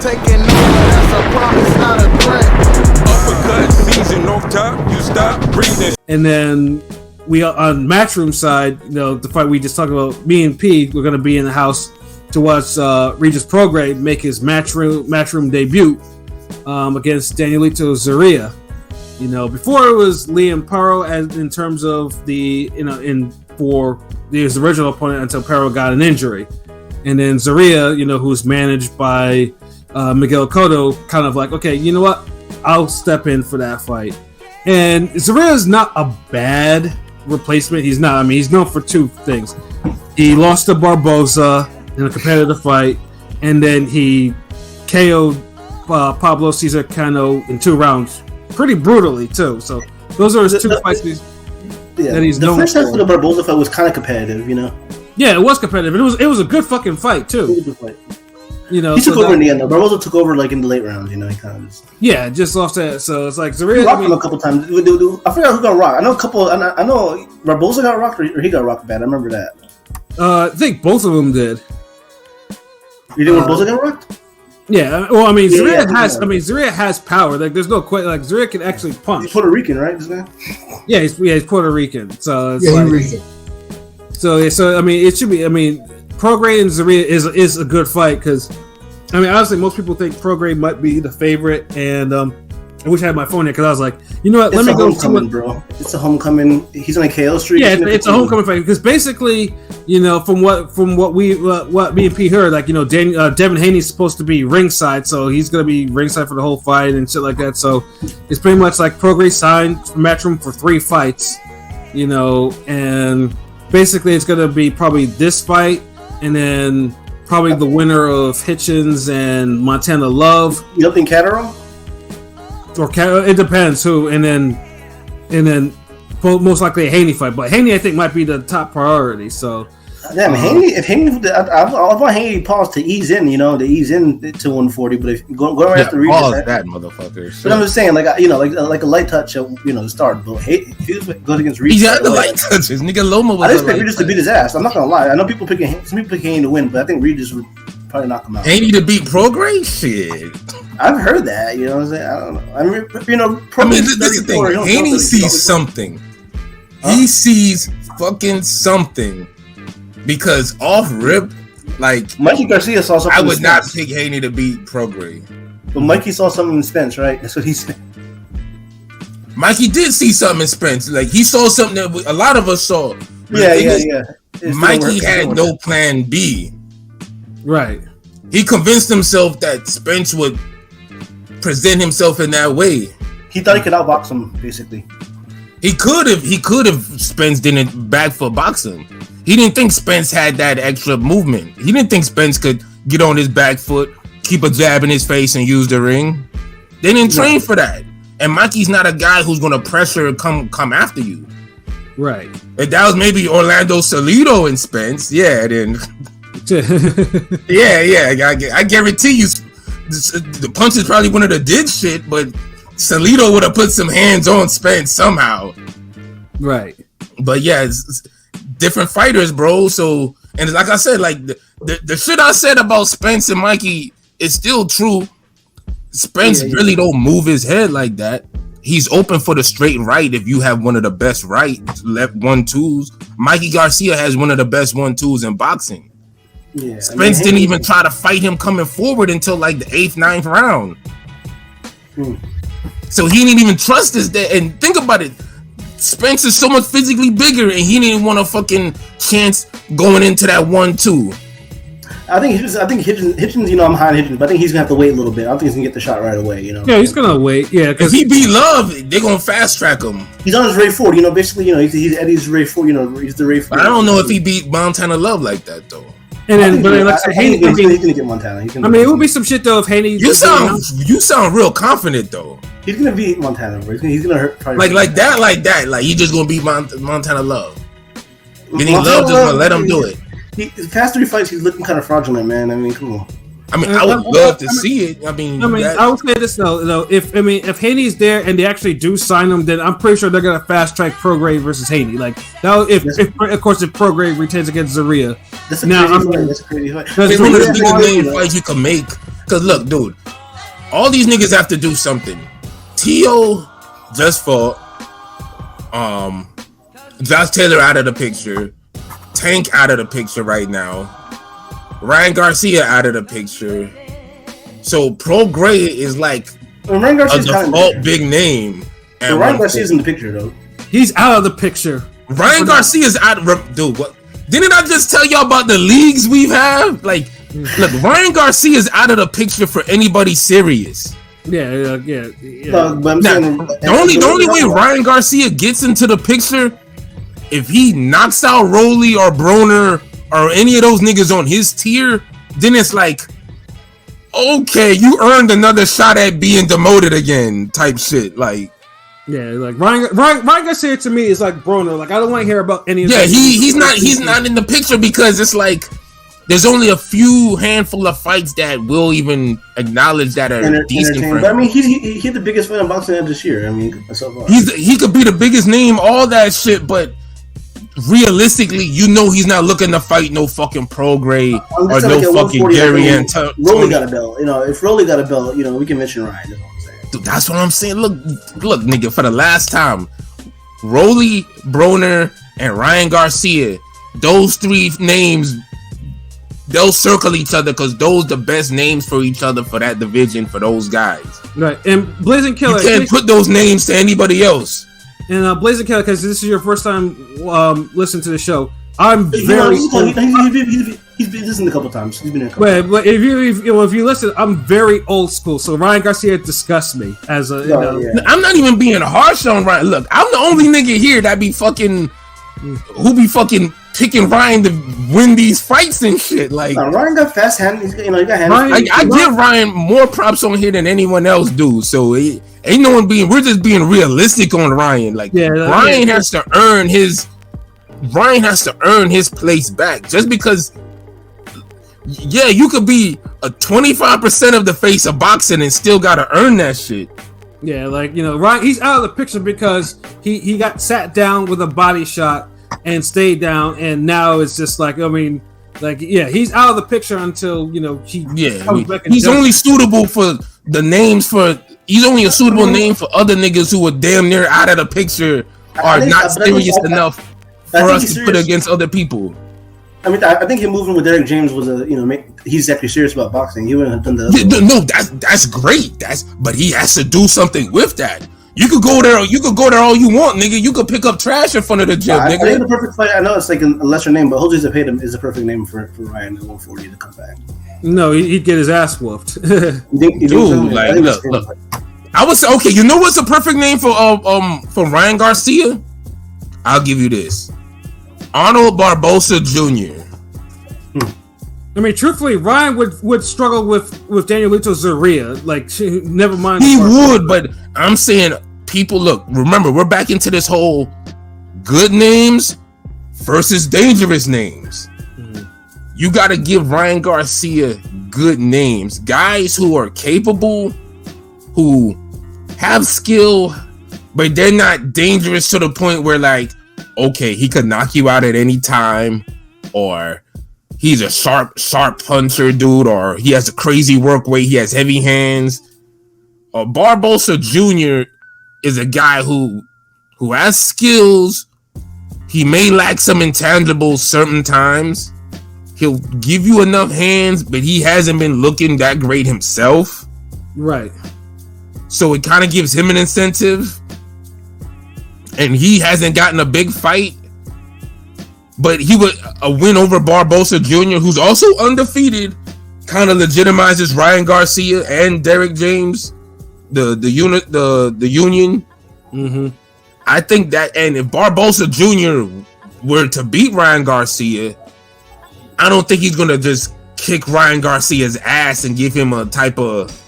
taking over, that's a promise, not a threat. Uppercut, season off top, you stop breathing. And then we on Matchroom side, the fight we just talked about, me and P, we're gonna be in the house to watch Regis Prograis make his Matchroom debut against Danielito Zorrilla. Before it was Liam Paro as in terms of the for his original opponent until Paro got an injury, and then Zorrilla, who's managed by Miguel Cotto, kind of like, okay, you know what, I'll step in for that fight. And Zorrilla's not a bad replacement. He's not. I mean, he's known for two things. He lost to Barboza in a competitive fight, and then he KO'd Pablo Cesar Cano in 2 rounds, pretty brutally too. So those are his two fights that he's known for. The first half of the Barboza fight was kind of competitive, Yeah, it was competitive. It was a good fucking fight too. It was a good fight. He took over in the end though. Barboza took over like in the late rounds. He kind of just lost that. So it's like Zorrilla. He rocked him a couple times. I forgot who got rocked. I know Barboza got rocked or he got rocked bad. I remember that. I think both of them did. You think Barboza got rocked? Yeah, well, I mean, Zorrilla has power. Like, there's no question. Like, Zorrilla can actually punch. He's Puerto Rican, right? This guy? Yeah, he's Puerto Rican. So it's he's Rican. So I mean, it should be. I mean, Prograis and Zorrilla is a good fight because, I mean, honestly, most people think Prograis might be the favorite, and I wish I had my phone here because I was like, you know what? Let me go. Bro. It's a homecoming. He's on a KO streak. Yeah, it's a homecoming fight because basically, from what me and Pete heard, like, Devin Haney's supposed to be ringside, so he's gonna be ringside for the whole fight and shit like that. So it's pretty much like Prograis signed Matchroom for 3 fights, and basically it's gonna be probably this fight and then probably the winner of Hitchens and Montana Love. You don't think Catterall? Or it depends who, and then most likely a Haney fight. But Haney, I think, might be the top priority. So, damn, Haney. I want Haney pause to ease in, to ease in to 140. But if go right after Regis, pause that motherfucker. But I'm just saying, like a light touch, to start. But if he goes against Regis, he got the light touches. Nigga Loma was. I expect Regis to beat his ass. I'm not gonna lie. I know some people picking Haney to win, but I think Regis would probably knock him out. Haney to beat Prograis? Shit. I've heard that, what I'm saying? I don't know. I mean, this is the thing. Haney sees something. He sees fucking something. Because off rip, like, Mikey Garcia saw something. I would not pick Haney to beat Prograis. But Mikey saw something in Spence, right? That's what he said. Mikey did see something in Spence. Like, he saw something that a lot of us saw. Yeah. Mikey had no plan B. Right. He convinced himself that Spence would present himself in that way. He thought he could outbox him, basically. He could have Spence didn't back for boxing. He didn't think Spence had that extra movement. He didn't think Spence could get on his back foot, keep a jab in his face, and use the ring. They didn't train for that. And Mikey's not a guy who's gonna pressure and come after you. Right. If that was maybe Orlando Salido and Spence, then I guarantee you the punches probably wouldn't have did shit, but Salido would have put some hands on Spence somehow. Right. But yeah, it's different fighters, bro. So, and like I said, like the shit I said about Spence and Mikey is still true. Spence really don't move his head like that. He's open for the straight right if you have one of the best left 1-2s. Mikey Garcia has one of the best 1-2s in boxing. Yeah, Spence didn't even try to fight him coming forward until like the 8th, 9th round. So he didn't even trust his dad. And think about it. Spence is so much physically bigger and he didn't want a fucking chance going into that 1-2. I think Hitchens, I'm high on Hitchens, but I think he's gonna have to wait a little bit. I don't think he's gonna get the shot right away, Yeah, he's gonna wait. Yeah, if he beat Love, they're gonna fast track him. He's on his Ray 4, basically, he's Eddie's Ray 4, he's the Ray 4. I don't know if he beat Montana Love like that though. And then, but like I said, Haney, he's gonna get Montana. It would be some shit though if Haney. You sound real confident though. He's gonna beat Montana, bro. He's gonna hurt. Like that. Like he just gonna beat Montana Love. Then Love just gonna let him do it. The past 3 fights, he's looking kind of fraudulent, man. I mean, come on. I would love to see it. I would say this though. If Haney's there and they actually do sign him, then I'm pretty sure they're gonna fast track Prograis versus Haney. Like that. If Prograis retains against Zorrilla. That's a crazy fight. It's one of the biggest name fights you can make Cause look, dude, all these niggas have to do something. T.O. just fought. Josh Taylor out of the picture. Tank out of the picture right now. Ryan Garcia out of the picture. So Prograis is like Ryan a Garcia's default big name. And Ryan Garcia's in the picture though. He's out of the picture. Ryan Garcia's out. Dude, what? Didn't I just tell y'all about the leagues we've had? Like, look, Ryan Garcia's out of the picture for anybody serious. Yeah. But I'm saying, the only way Ryan Garcia gets into the picture, if he knocks out Rolly or Broner or any of those niggas on his tier, then it's like, okay, you earned another shot at being demoted again, type shit. Like, yeah, like Ryan Garcia to me is like Broner. Like, I don't want to hear about any of yeah, that. he's not in the picture because it's like there's only a few handful of fights that will even acknowledge that are decent for him. But I mean, he's the biggest fight in boxing this year. I mean, so far. He could be the biggest name, all that shit, but realistically, you know he's not looking to fight no fucking Prograis or no fucking Gary Antonio. Rolly got a belt. You know, if Rolly got a belt, you know, we can mention Ryan. That's what I'm saying. Dude, that's what I'm saying. Look, nigga, for the last time, Rolly, Broner, and Ryan Garcia, those three names, they'll circle each other because those the best names for each other for that division for those guys. Right, and Blazing Killer. You can't put those names to anybody else. And Blazing Killer, because this is your first time listening to the show, I'm He's been listening a couple times. He's been in a couple times. But if you listen, I'm very old school. So Ryan Garcia disgusts me as a. Yeah. I'm not even being harsh on Ryan. Look, I'm the only nigga here that be fucking who be fucking picking Ryan to win these fights and shit. Like, Ryan got fast hands. He got hands. I give Ryan more props on here than anyone else do. So ain't no one being. We're just being realistic on Ryan. Like, Ryan has to earn his. Ryan has to earn his place back. Just because, yeah, you could be a 25% of the face of boxing and still gotta earn that shit. Yeah, like, you know, Ryan, he's out of the picture because he got sat down with a body shot and stayed down, and now it's just like, I mean, like, yeah, he's out of the picture until, you know, he's only suitable for the names for. He's only a suitable name for other niggas who are damn near out of the picture or not serious enough for us to put against other people. I mean, I think him moving with Derek James was he's actually serious about boxing. He wouldn't have done that. No, that's great. But he has to do something with that. You could go there. You could go there all you want, nigga. You could pick up trash in front of the gym, nigga. I think the perfect fight. I know it's like a lesser name, but Jose Zepeda is the perfect name for Ryan at 140 to come back. No, he'd get his ass whooped. Dude, like, look. I would say, okay, you know what's the perfect name for Ryan Garcia? I'll give you this. Arnold Barbosa Jr. I mean, truthfully, Ryan would struggle with Danielito Zorrilla. Like, never mind. He would, but I'm saying, people, look, remember, we're back into this whole good names versus dangerous names. You got to give Ryan Garcia good names. Guys who are capable, who have skill, but they're not dangerous to the point where, like, okay, he could knock you out at any time, or he's a sharp puncher, dude, or he has a crazy work rate, he has heavy hands. Barbosa Jr. is a guy who has skills. He may lack some intangibles certain times. He'll give you enough hands, but he hasn't been looking that great himself. Right. So it kind of gives him an incentive. And he hasn't gotten a big fight. But he would a win over Barbosa Jr., who's also undefeated, kind of legitimizes Ryan Garcia and Derek James, the union. Mm-hmm. I think that, and if Barbosa Jr. were to beat Ryan Garcia, I don't think he's gonna just kick Ryan Garcia's ass and give him a type of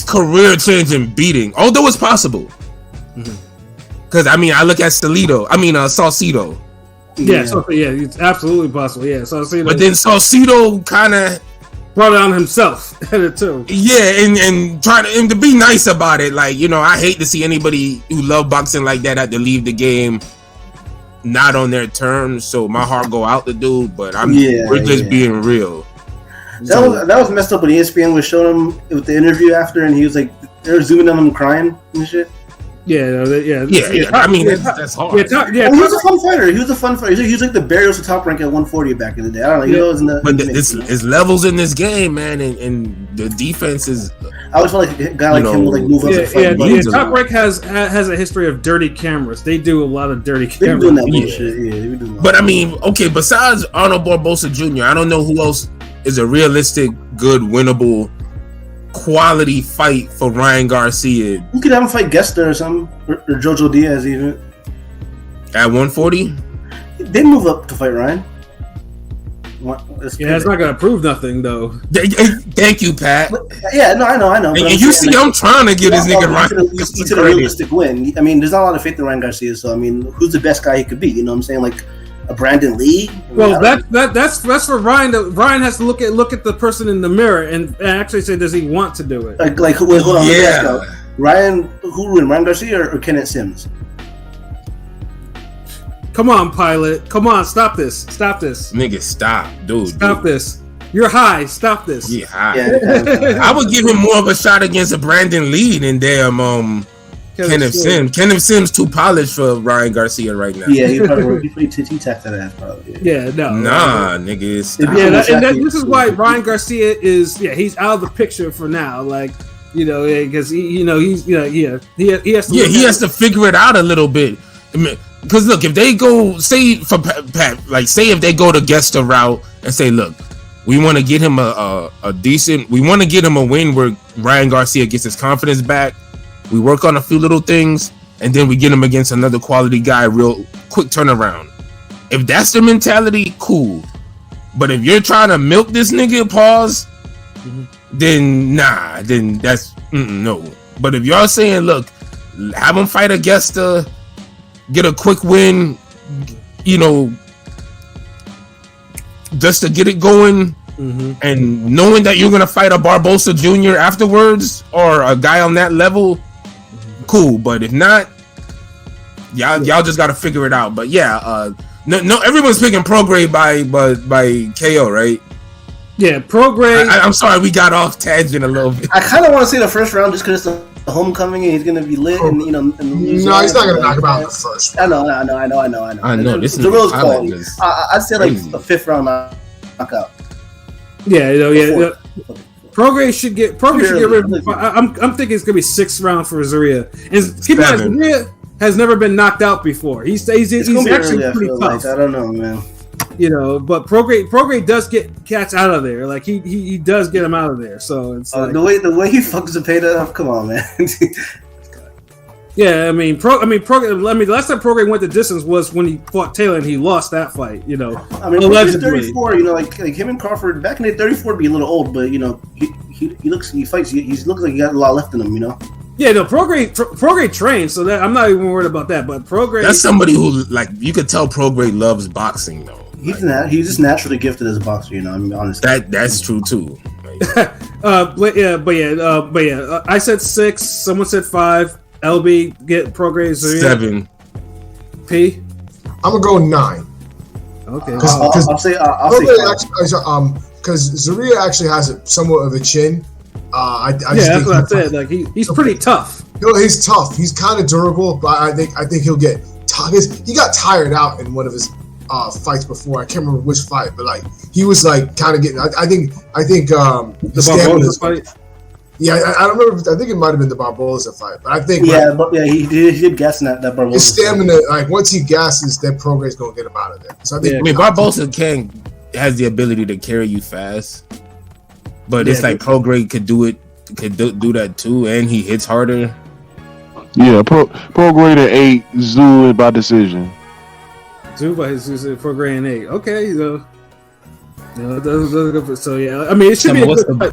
career-changing beating, although it's possible. Because I mean, I look at Saucedo. Yeah, it's absolutely possible. Yeah, Saucedo. But then Saucedo kind of brought it on himself too. Yeah, and try to be nice about it. Like, you know, I hate to see anybody who love boxing like that have to leave the game not on their terms. So my heart go out the dude. But we're just being real. That was messed up when ESPN was showing him with the interview after, and he was like, they were zooming on him crying and shit. Yeah. I mean, that's hard. He was a fun fighter. He was a fun fighter. He was like the Barrios the top rank at 140 back in the day. I don't know. But it's levels in this game, man, and the defense is. I always felt like a guy like him would like move up and fight. Yeah, Top Rank has a history of dirty cameras. They do a lot of dirty cameras. They're doing that bullshit. Yeah, they doing that. But I mean, okay, besides Arnold Barbosa Jr., I don't know who else is a realistic, good, winnable, quality fight for Ryan Garcia. You could have him fight Gesta or something, or Jojo Diaz even. At 140? They move up to fight Ryan. It's not gonna prove nothing though. Thank you, Pat. Yeah, no, I know. And you see, I'm trying to give this nigga Ryan. He's a realistic win. I mean, there's not a lot of faith in Ryan Garcia. So I mean, who's the best guy he could be? You know what I'm saying? Like a Brandon Lee. Well, that's for Ryan. Ryan has to look at the person in the mirror and actually say, does he want to do it? Like wait, hold on. Yeah. Ryan, who win? Ryan Garcia or Kenneth Sims? Come on, pilot. Come on, stop this. Nigga, stop, dude. Stop this. You're high. Stop this. Yeah, high. Yeah. I would give him more of a shot against a Brandon Lee than damn Kenneth Sims. Kenneth Sims too polished for Ryan Garcia right now. Yeah, he probably tapped that ass probably. Yeah, no. Nah, nigga. Stop. Yeah, this is why Ryan Garcia is. Yeah, he's out of the picture for now. Like, you know, because he has to. Yeah, he has to figure it out a little bit. Because look, if they go, say for Pat, like say if they go the Gesta route and say, look, we want to get him a decent, we want to get him a win where Ryan Garcia gets his confidence back. We work on a few little things, and then we get him against another quality guy, real quick turnaround. If that's the mentality, cool. But if you're trying to milk this nigga, then nah, then that's no. But if y'all saying, look, have him fight a Gesta, get a quick win, you know, just to get it going, and knowing that you're gonna fight a Barbosa Jr. afterwards or a guy on that level, cool. But if not, y'all just gotta figure it out. But yeah, no, everyone's picking Prograis by KO, right? Yeah, Prograis. I'm sorry, we got off tangent a little bit. I kind of want to see the first round just because it's the homecoming and he's gonna be lit, and you know. No, he's not gonna knock him out in the first round. I know. This is the real quality. I'd say like a fifth round knockout. Yeah, Prograis should get rid of. I'm thinking it's gonna be 6th round for Zorrilla. And keep in mind, Zorrilla has never been knocked out before. He's actually pretty tough. I don't know, man. You know, but Prograis does get cats out of there. Like he does get them out of there. So it's like, the way he fucks Zepeda up. Come on, man. Yeah, I mean, the last time Prograis went the distance was when he fought Taylor and he lost that fight. You know, I mean, allegedly. 34. You know, like him and Crawford back in the 34 would be a little old, but you know, he looks like he got a lot left in him. You know. Yeah, no, Prograis trains, so that I'm not even worried about that. But Prograis, that's somebody who, like, you could tell Prograis loves boxing though. He's just naturally gifted as a boxer, you know. I mean, honestly, that's true too. But yeah. I said 6. Someone said 5. LB get Prograis 7. P. I'm gonna go 9. Okay, I'll say because Zorrilla actually has somewhat of a chin. That's what I said. Like he's pretty tough. He's tough. He's kind of durable, but I think he'll get tired. He got tired out in one of his fights before. I can't remember which fight, but like he was like kind of getting. I think the Barbosa fight. Yeah, I don't remember. I think it might have been the Barbosa fight, but I think he did gas in that Barbosa. His stamina, like once he gasses, then Prograis gonna get him out of there. So I think Barbosa has the ability to carry you fast, but it's like Prograis could do that too, and he hits harder. Yeah, Prograis to 8, Zoo by decision. Zoo by Prograis in 8. Okay, so yeah, I mean, it should be a good fight.